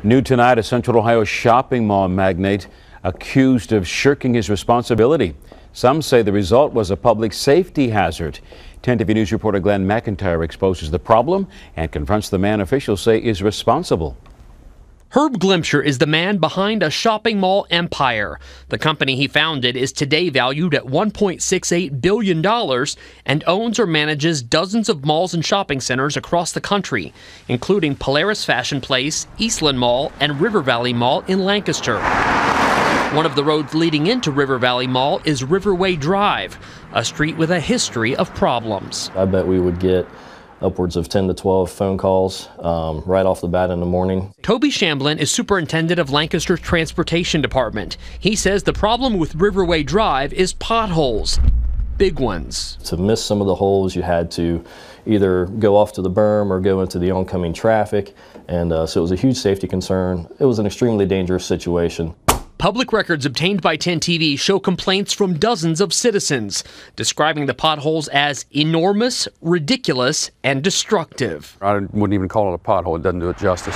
New tonight, a Central Ohio shopping mall magnate accused of shirking his responsibility. Some say the result was a public safety hazard. 10 TV News reporter Glenn McIntyre exposes the problem and confronts the man officials say is responsible. Herb Glimcher is the man behind a shopping mall empire. The company he founded is today valued at $1.68 billion and owns or manages dozens of malls and shopping centers across the country, including Polaris Fashion Place, Eastland Mall, and River Valley Mall in Lancaster. One of the roads leading into River Valley Mall is Riverway Drive, a street with a history of problems. I bet we would get upwards of 10 to 12 phone calls right off the bat in the morning. Toby Shamblin is superintendent of Lancaster's Transportation Department. He says the problem with Riverway Drive is potholes, big ones. To miss some of the holes, you had to either go off to the berm or go into the oncoming traffic, and so it was a huge safety concern. It was an extremely dangerous situation. Public records obtained by 10 TV show complaints from dozens of citizens, describing the potholes as enormous, ridiculous, and destructive. I wouldn't even call it a pothole. It doesn't do it justice.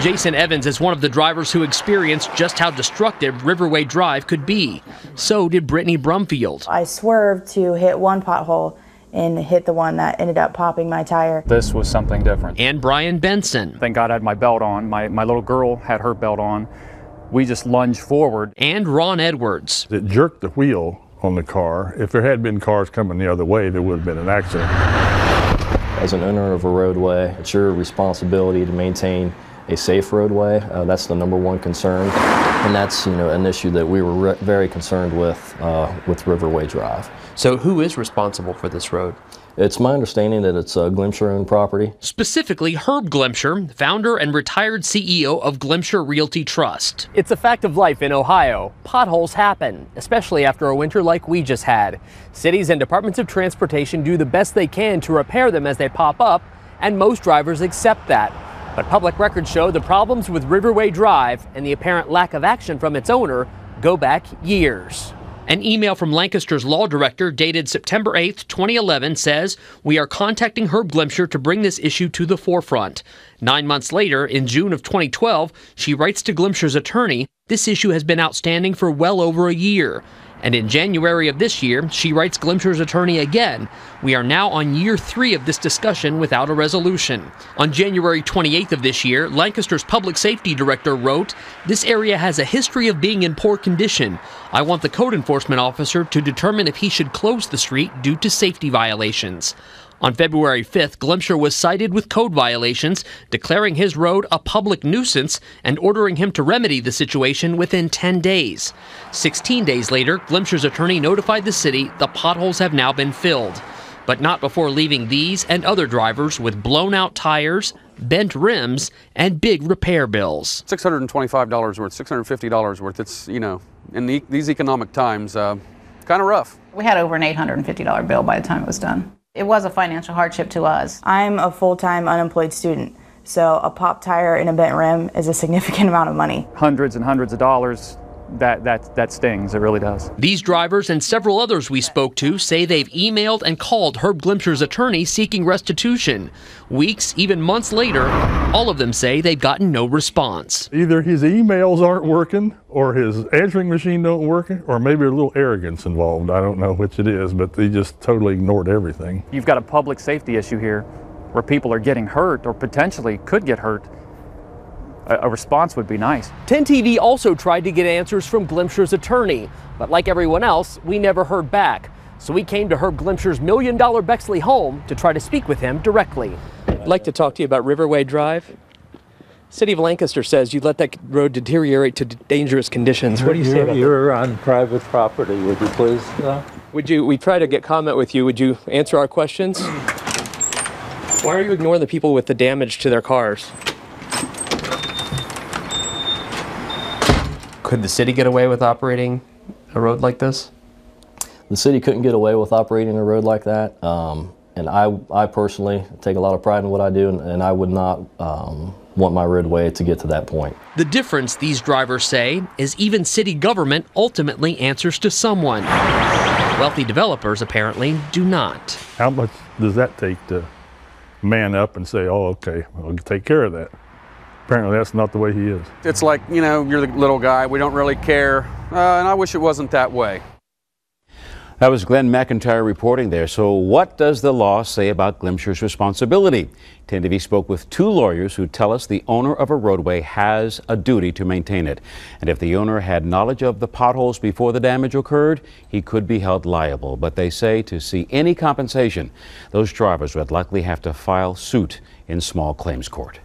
Jason Evans is one of the drivers who experienced just how destructive Riverway Drive could be. So did Brittany Brumfield. I swerved to hit one pothole and hit the one that ended up popping my tire. This was something different. And Brian Benson. Thank God I had my belt on. My little girl had her belt on. We just lunged forward. And Ron Edwards. It jerked the wheel on the car. If there had been cars coming the other way, there would have been an accident. As an owner of a roadway, it's your responsibility to maintain a safe roadway. That's the #1 concern. And that's, an issue that we were very concerned with Riverway Drive. So who is responsible for this road? It's my understanding that it's Glimcher-owned property. Specifically, Herb Glimcher, founder and retired CEO of Glimcher Realty Trust. It's a fact of life in Ohio. Potholes happen, especially after a winter like we just had. Cities and departments of transportation do the best they can to repair them as they pop up, and most drivers accept that. But public records show the problems with Riverway Drive and the apparent lack of action from its owner go back years. An email from Lancaster's law director dated September 8, 2011 says, "We are contacting Herb Glimcher to bring this issue to the forefront." 9 months later, in June of 2012, she writes to Glimcher's attorney, "This issue has been outstanding for well over a year." And in January of this year, she writes Glimcher's attorney again, "We are now on year 3 of this discussion without a resolution." On January 28th of this year, Lancaster's public safety director wrote, "This area has a history of being in poor condition. I want the code enforcement officer to determine if he should close the street due to safety violations." On February 5th, Glimcher was cited with code violations, declaring his road a public nuisance and ordering him to remedy the situation within 10 days. 16 days later, Glimcher's attorney notified the city the potholes have now been filled, but not before leaving these and other drivers with blown-out tires, bent rims, and big repair bills. $625 worth, $650 worth. It's, in these economic times, kind of rough. We had over an $850 bill by the time it was done. It was a financial hardship to us. I'm a full-time unemployed student, so a pop tire and a bent rim is a significant amount of money. Hundreds and hundreds of dollars. That stings, it really does. These drivers and several others we spoke to say they've emailed and called Herb Glimcher's attorney seeking restitution. Weeks, even months later, all of them say they've gotten no response. Either his emails aren't working, or his answering machine don't work, or maybe a little arrogance involved. I don't know which it is, but he just totally ignored everything. You've got a public safety issue here where people are getting hurt or potentially could get hurt. A response would be nice. 10 TV also tried to get answers from Glimcher's attorney, but like everyone else, we never heard back. So we came to Herb Glimcher's $1 million Bexley home to try to speak with him directly. I'd like to talk to you about Riverway Drive. City of Lancaster says you let that road deteriorate to dangerous conditions. What do you say about that? You're on private property, would you please? We try to get comment with you. Would you answer our questions? Why are you ignoring the people with the damage to their cars? Could the city get away with operating a road like this? The city couldn't get away with operating a road like that. And I personally take a lot of pride in what I do, and I would not want my roadway to get to that point. The difference, these drivers say, is even city government ultimately answers to someone. Wealthy developers apparently do not. How much does that take to man up and say, oh, okay, I'll take care of that? Apparently that's not the way he is. It's like, you know, you're the little guy, we don't really care, and I wish it wasn't that way. That was Glenn McIntyre reporting there. So what does the law say about Glimcher's responsibility? 10 TV spoke with 2 lawyers who tell us the owner of a roadway has a duty to maintain it. And if the owner had knowledge of the potholes before the damage occurred, he could be held liable. But they say to see any compensation, those drivers would likely have to file suit in small claims court.